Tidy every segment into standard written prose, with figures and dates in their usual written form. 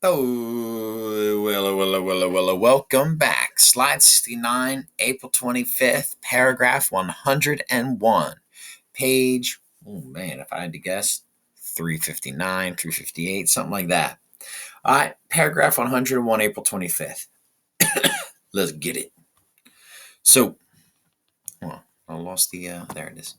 Oh, Willa. Welcome back. Slide 69, April 25th, paragraph 101. Page, oh man, if I had to guess, 359, 358, something like that. All right, paragraph 101, April 25th. Let's get it. So, I lost there it is.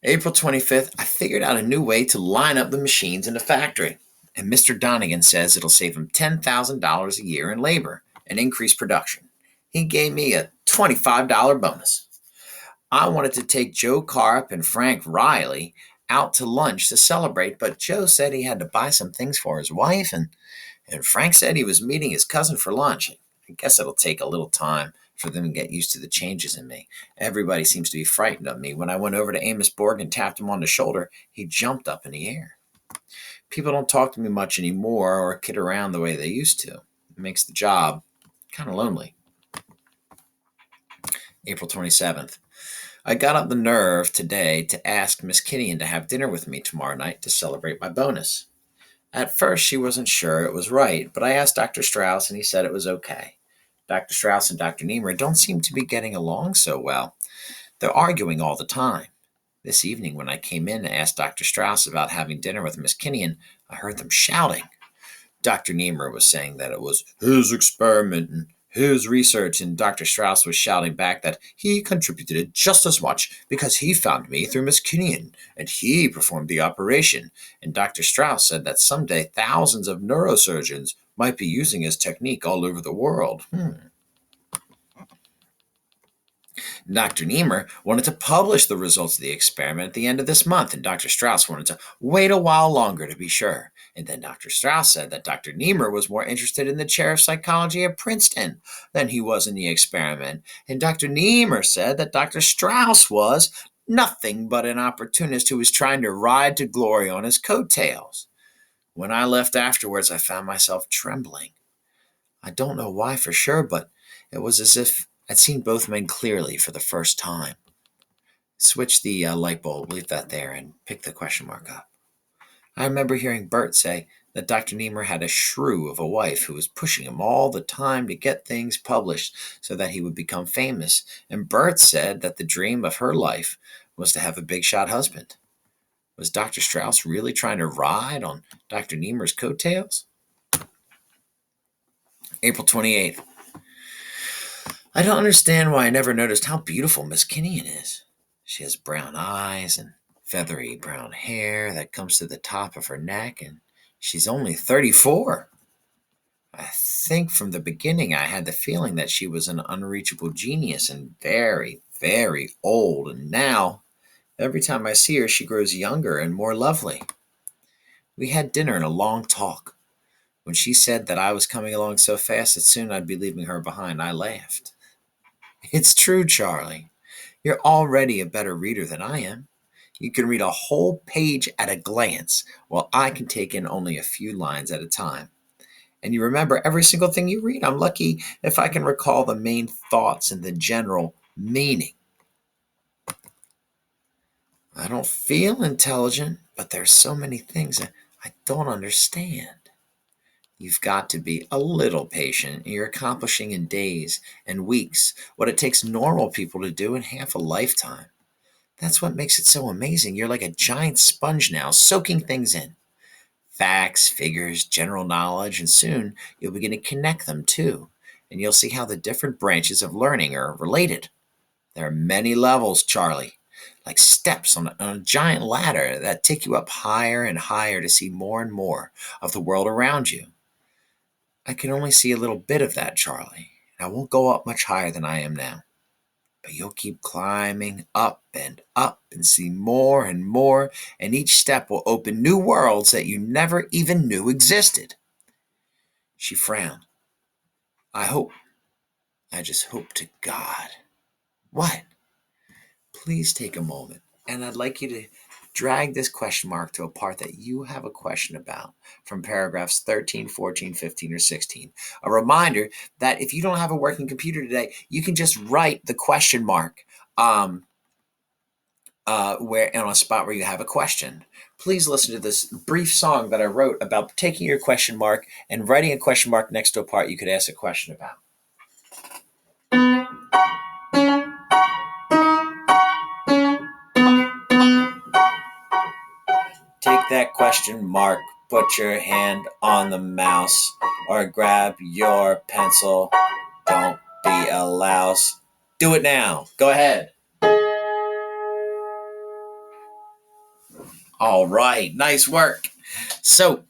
April 25th, I figured out a new way to line up the machines in the factory. And Mr. Donegan says it'll save him $10,000 a year in labor and increase production. He gave me a $25 bonus. I wanted to take Joe Carp and Frank Riley out to lunch to celebrate, but Joe said he had to buy some things for his wife, and Frank said he was meeting his cousin for lunch. I guess it'll take a little time for them to get used to the changes in me. Everybody seems to be frightened of me. When I went over to Amos Borg and tapped him on the shoulder, he jumped up in the air. People don't talk to me much anymore or kid around the way they used to. It makes the job kind of lonely. April 27th. I got up the nerve today to ask Miss Kittian to have dinner with me tomorrow night to celebrate my bonus. At first, she wasn't sure it was right, but I asked Dr. Strauss and he said it was okay. Dr. Strauss and Dr. Niemer don't seem to be getting along so well. They're arguing all the time. This evening, when I came in and asked Dr. Strauss about having dinner with Miss Kittian, I heard them shouting. Dr. Niemer was saying that it was his experiment and his research, and Dr. Strauss was shouting back that he contributed just as much because he found me through Miss Kittian, and he performed the operation. And Dr. Strauss said that someday thousands of neurosurgeons might be using his technique all over the world. Dr. Niemer wanted to publish the results of the experiment at the end of this month, and Dr. Strauss wanted to wait a while longer to be sure. And then Dr. Strauss said that Dr. Niemer was more interested in the chair of psychology at Princeton than he was in the experiment. And Dr. Niemer said that Dr. Strauss was nothing but an opportunist who was trying to ride to glory on his coattails. When I left afterwards, I found myself trembling. I don't know why for sure, but it was as if I'd seen both men clearly for the first time. Switch the light bulb, leave that there, and pick the question mark up. I remember hearing Bert say that Dr. Niemer had a shrew of a wife who was pushing him all the time to get things published so that he would become famous. And Bert said that the dream of her life was to have a big shot husband. Was Dr. Strauss really trying to ride on Dr. Niemer's coattails? April 28th. I don't understand why I never noticed how beautiful Miss Kittian is. She has brown eyes and feathery brown hair that comes to the top of her neck, and she's only 34. I think from the beginning I had the feeling that she was an unreachable genius and very, very old, and now, every time I see her, she grows younger and more lovely. We had dinner and a long talk. When she said that I was coming along so fast that soon I'd be leaving her behind, I laughed. It's true, Charlie. You're already a better reader than I am. You can read a whole page at a glance, while I can take in only a few lines at a time. And you remember every single thing you read. I'm lucky if I can recall the main thoughts and the general meaning. I don't feel intelligent, but there's so many things that I don't understand. You've got to be a little patient. You're accomplishing in days and weeks what it takes normal people to do in half a lifetime. That's what makes it so amazing. You're like a giant sponge now, soaking things in. Facts, figures, general knowledge, and soon you'll begin to connect them too. And you'll see how the different branches of learning are related. There are many levels, Charlie, like steps on a giant ladder that take you up higher and higher to see more and more of the world around you. I can only see a little bit of that, Charlie, and I won't go up much higher than I am now. But you'll keep climbing up and see more and more, and each step will open new worlds that you never even knew existed. She frowned. I just hope to God. What? Please take a moment, and I'd like you to drag this question mark to a part that you have a question about from paragraphs 13, 14, 15, or 16. A reminder that if you don't have a working computer today, you can just write the question mark where on a spot where you have a question. Please listen to this brief song that I wrote about taking your question mark and writing a question mark next to a part you could ask a question about. Take that question mark, put your hand on the mouse, or grab your pencil. Don't be a louse. Do it now. Go ahead. All right. Nice work. So,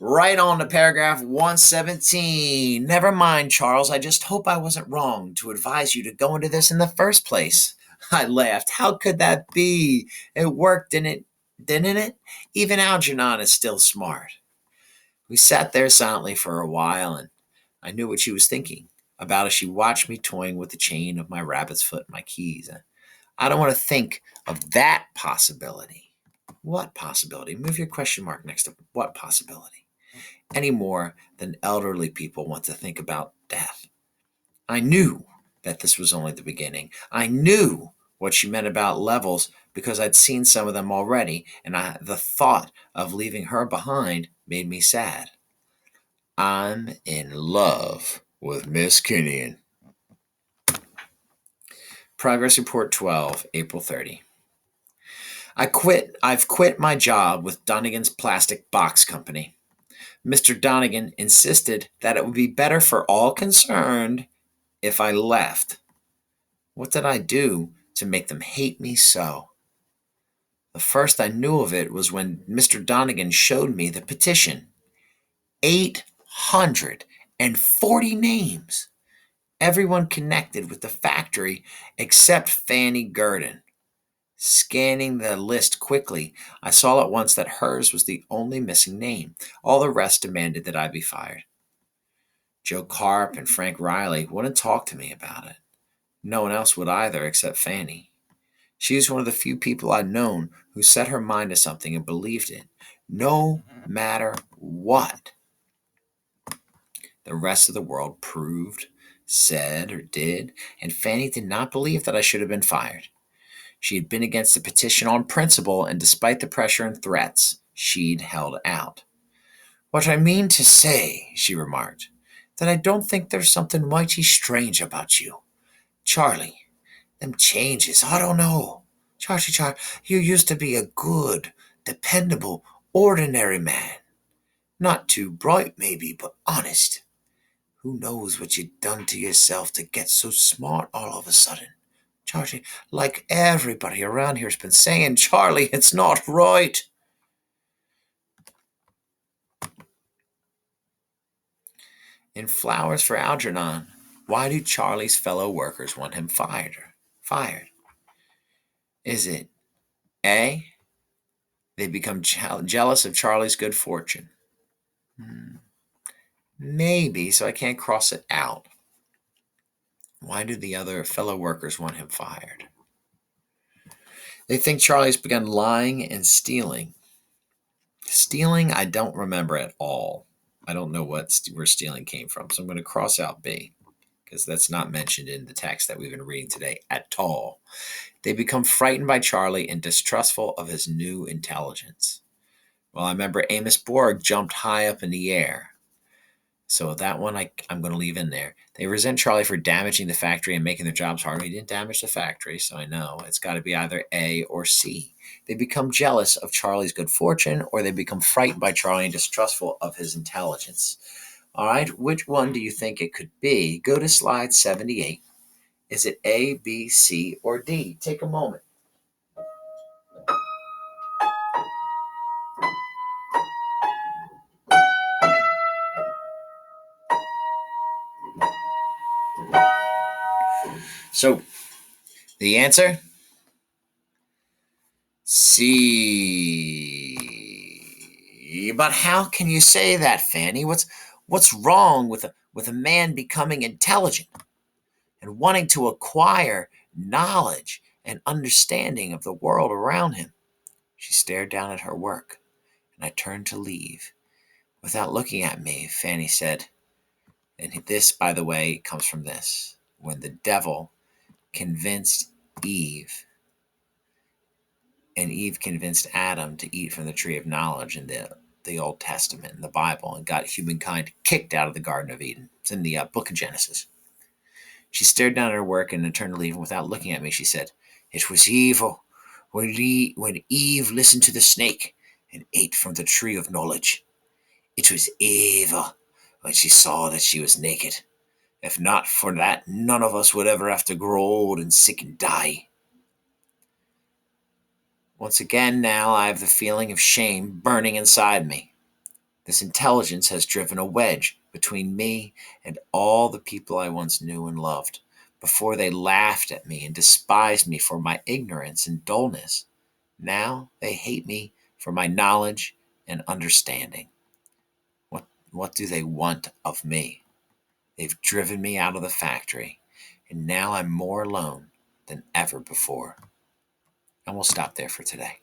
right on to paragraph 117. Never mind, Charles. I just hope I wasn't wrong to advise you to go into this in the first place. I laughed. How could that be? It worked, didn't it? Even Algernon is still smart. We sat there silently for a while, and I knew what she was thinking about as she watched me toying with the chain of my rabbit's foot and my keys. I don't want to think of that possibility. What possibility? Move your question mark next to what possibility? Any more than elderly people want to think about death. I knew that this was only the beginning. I knew what she meant about levels because I'd seen some of them already, and the thought of leaving her behind made me sad. I'm in love with Miss Kenyon. Progress Report 12, April 30. I've quit my job with Donegan's Plastic Box Company. Mr. Donegan insisted that it would be better for all concerned if I left. What did I do to make them hate me so? The first I knew of it was when Mr. Donegan showed me the petition. 840 names. Everyone connected with the factory except Fanny Gurdon. Scanning the list quickly, I saw at once that hers was the only missing name. All the rest demanded that I be fired. Joe Carp and Frank Riley wouldn't talk to me about it. No one else would either except Fanny. She was one of the few people I'd known who set her mind to something and believed it, no matter what the rest of the world proved, said, or did, and Fanny did not believe that I should have been fired. She had been against the petition on principle, and despite the pressure and threats, she'd held out. What I mean to say, she remarked, that I don't think there's something mighty strange about you. Charlie, them changes, I don't know. Charlie, you used to be a good, dependable, ordinary man. Not too bright, maybe, but honest. Who knows what you done to yourself to get so smart all of a sudden? Charlie, like everybody around here's been saying, Charlie, it's not right. In Flowers for Algernon, why do Charlie's fellow workers want him fired? Is it A, they become jealous of Charlie's good fortune? Maybe, so I can't cross it out. Why do the other fellow workers want him fired? They think Charlie's begun lying and stealing. Stealing, I don't remember at all. I don't know where stealing came from, so I'm going to cross out B because that's not mentioned in the text that we've been reading today at all. They become frightened by Charlie and distrustful of his new intelligence. Well, I remember Amos Borg jumped high up in the air. So that one I'm going to leave in there. They resent Charlie for damaging the factory and making their jobs harder. He didn't damage the factory, so I know it's got to be either A or C. They become jealous of Charlie's good fortune, or they become frightened by Charlie and distrustful of his intelligence. All right, which one do you think it could be? Go to slide 78. Is it A, B, C, or D? Take a moment. So, the answer? C. But how can you say that, Fanny? What's wrong with a man becoming intelligent and wanting to acquire knowledge and understanding of the world around him? She stared down at her work, and I turned to leave. Without looking at me, Fanny said, and this, by the way, comes from this. When the devil convinced Eve And Eve convinced Adam to eat from the tree of knowledge in the Old Testament, in the Bible, and got humankind kicked out of the Garden of Eden. It's in the book of Genesis. She stared down at her work and turned to leave, and without looking at me, she said, "It was evil when Eve listened to the snake and ate from the tree of knowledge. It was evil when she saw that she was naked. If not for that, none of us would ever have to grow old and sick and die." Once again, now I have the feeling of shame burning inside me. This intelligence has driven a wedge between me and all the people I once knew and loved. Before they laughed at me and despised me for my ignorance and dullness. Now they hate me for my knowledge and understanding. What do they want of me? They've driven me out of the factory, and now I'm more alone than ever before. And we'll stop there for today.